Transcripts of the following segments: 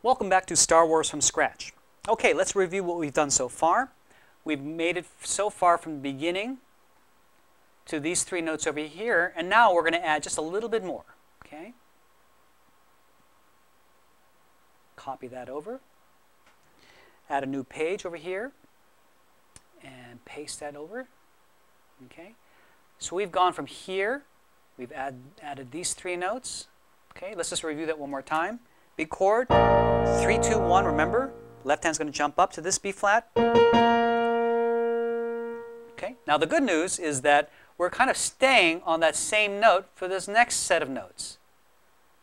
Welcome back to Star Wars from Scratch. Okay, let's review what we've done so far. We've made it so far from the beginning to these three notes over here, and now we're going to add just a little bit more. Okay? Copy that over. Add a new page over here and paste that over. Okay? So we've gone from here, we've added these three notes. Okay, let's just review that one more time. B chord, 3, 2, 1, remember? Left hand's going to jump up to this B flat. Okay, now the good news is that we're kind of staying on that same note for this next set of notes.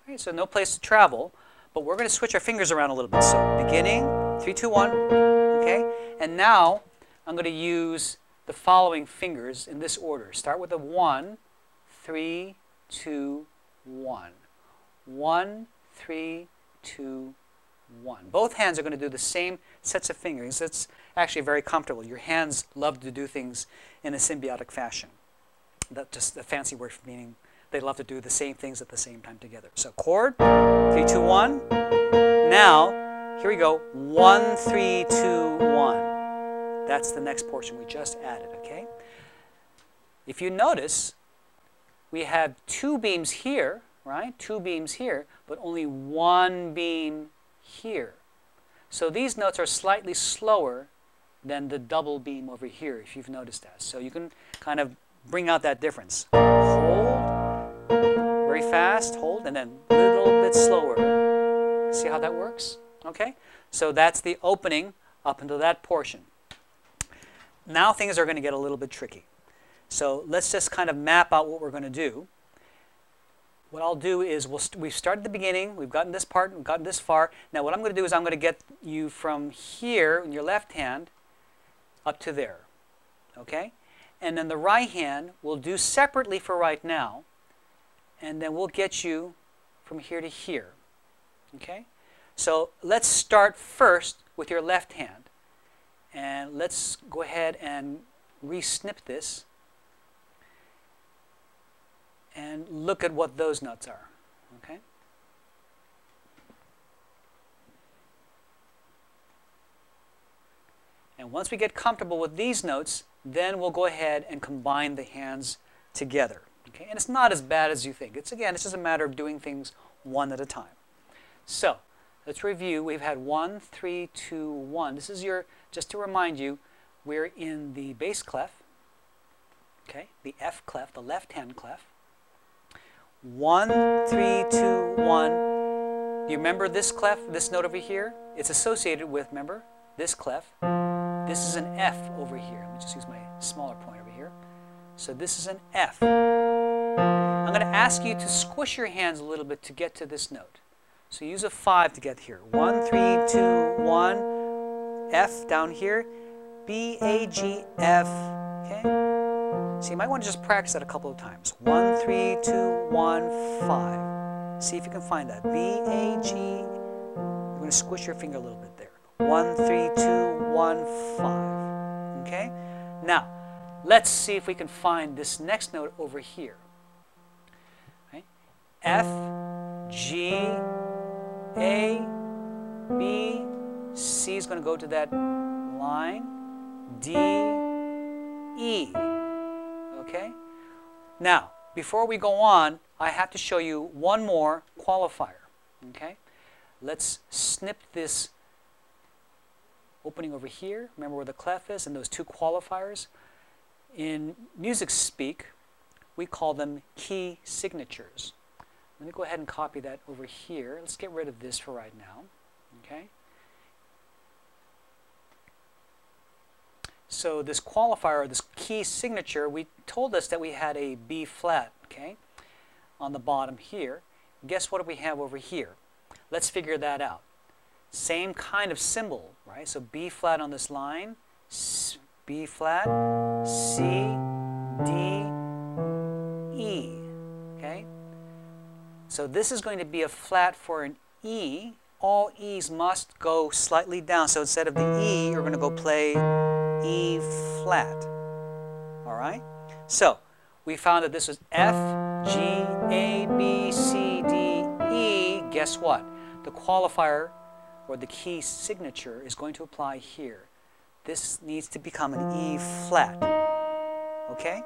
Okay, so no place to travel, but we're going to switch our fingers around a little bit. So beginning, 3, 2, 1, okay? And now I'm going to use the following fingers in this order. Start with a 1, 3, 2, 1. 1, 3, 2, 1. Both hands are going to do the same sets of fingers. It's actually very comfortable. Your hands love to do things in a symbiotic fashion. That's just a fancy word for meaning they love to do the same things at the same time together. So chord, 3, 2, 1. Now, here we go. 1, 3, 2, 1. That's the next portion we just added, okay? If you notice, we have two beams here, right? Two beams here, but only one beam here. So these notes are slightly slower than the double beam over here, if you've noticed that. So you can kind of bring out that difference. Hold, very fast, hold, and then a little bit slower. See how that works? Okay? So that's the opening up until that portion. Now things are going to get a little bit tricky. So let's just kind of map out what we're going to do. What I'll do is we've started at the beginning, we've gotten this part, we've gotten this far. Now what I'm going to do is I'm going to get you from here in your left hand up to there. Okay? And then the right hand we'll do separately for right now. And then we'll get you from here to here. Okay? So let's start first with your left hand. And let's go ahead and re-snip this. And look at what those notes are. Okay? And once we get comfortable with these notes, then we'll go ahead and combine the hands together. Okay? And it's not as bad as you think. It's just a matter of doing things one at a time. So, let's review. We've had 1, 3, 2, 1. This is just to remind you, we're in the bass clef. Okay? The F clef, the left hand clef. 1, 3, 2, 1. Do you remember this clef, this note over here? It's associated with, remember, this clef. This is an F over here. Let me just use my smaller point over here. So this is an F. I'm going to ask you to squish your hands a little bit to get to this note. So use a 5 to get here. 1, 3, 2, 1. F down here. B, A, G, F. Okay? So you might want to just practice that a couple of times. 1, 3, 2, 1, 5. See if you can find that. B, A, G. You're going to squish your finger a little bit there. 1, 3, 2, 1, 5. Okay? Now, let's see if we can find this next note over here. Okay? F, G, A, B, C is going to go to that line. D, E. Okay? Now, before we go on, I have to show you one more qualifier. Okay? Let's snip this opening over here. Remember where the clef is and those two qualifiers? In music speak, we call them key signatures. Let me go ahead and copy that over here. Let's get rid of this for right now. Okay? So this qualifier, this key signature, we told us that we had a B flat, okay, on the bottom here. Guess what we have over here? Let's figure that out. Same kind of symbol, right? So B flat on this line, B flat, C, D, E, okay? So this is going to be a flat for an E. All E's must go slightly down. So instead of the E, you're going to go play E flat. All right? So we found that this was F, G, A, B, C, D, E. Guess what? The qualifier or the key signature is going to apply here. This needs to become an E flat. Okay?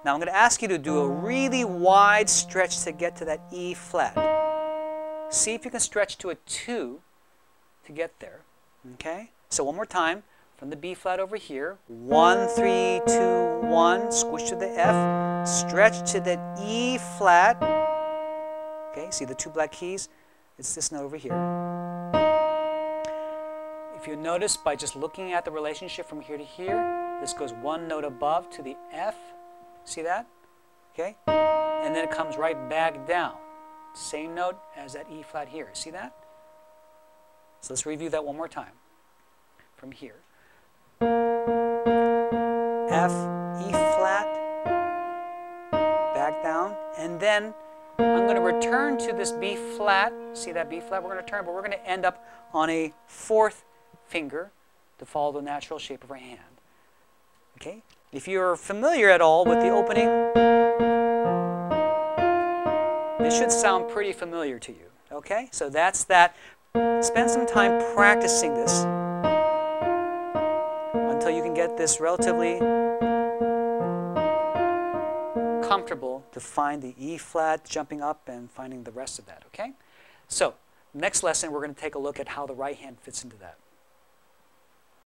Now I'm going to ask you to do a really wide stretch to get to that E flat. See if you can stretch to a 2 to get there. Okay? So one more time. From the B flat over here, 1, 3, 2, 1, squish to the F, stretch to the E flat. Okay, see the 2 black keys? It's this note over here. If you notice by just looking at the relationship from here to here, this goes 1 note above to the F. See that? Okay? And then it comes right back down. Same note as that E flat here. See that? So let's review that one more time. From here. F, E flat, back down, and then I'm going to return to this B flat. See that B flat? We're going to turn, but we're going to end up on a 4th finger to follow the natural shape of our hand. Okay? If you're familiar at all with the opening, this should sound pretty familiar to you. Okay? So that's that. Spend some time practicing this until you can get this relatively comfortable to find the E flat, jumping up and finding the rest of that, okay? So, next lesson we're going to take a look at how the right hand fits into that.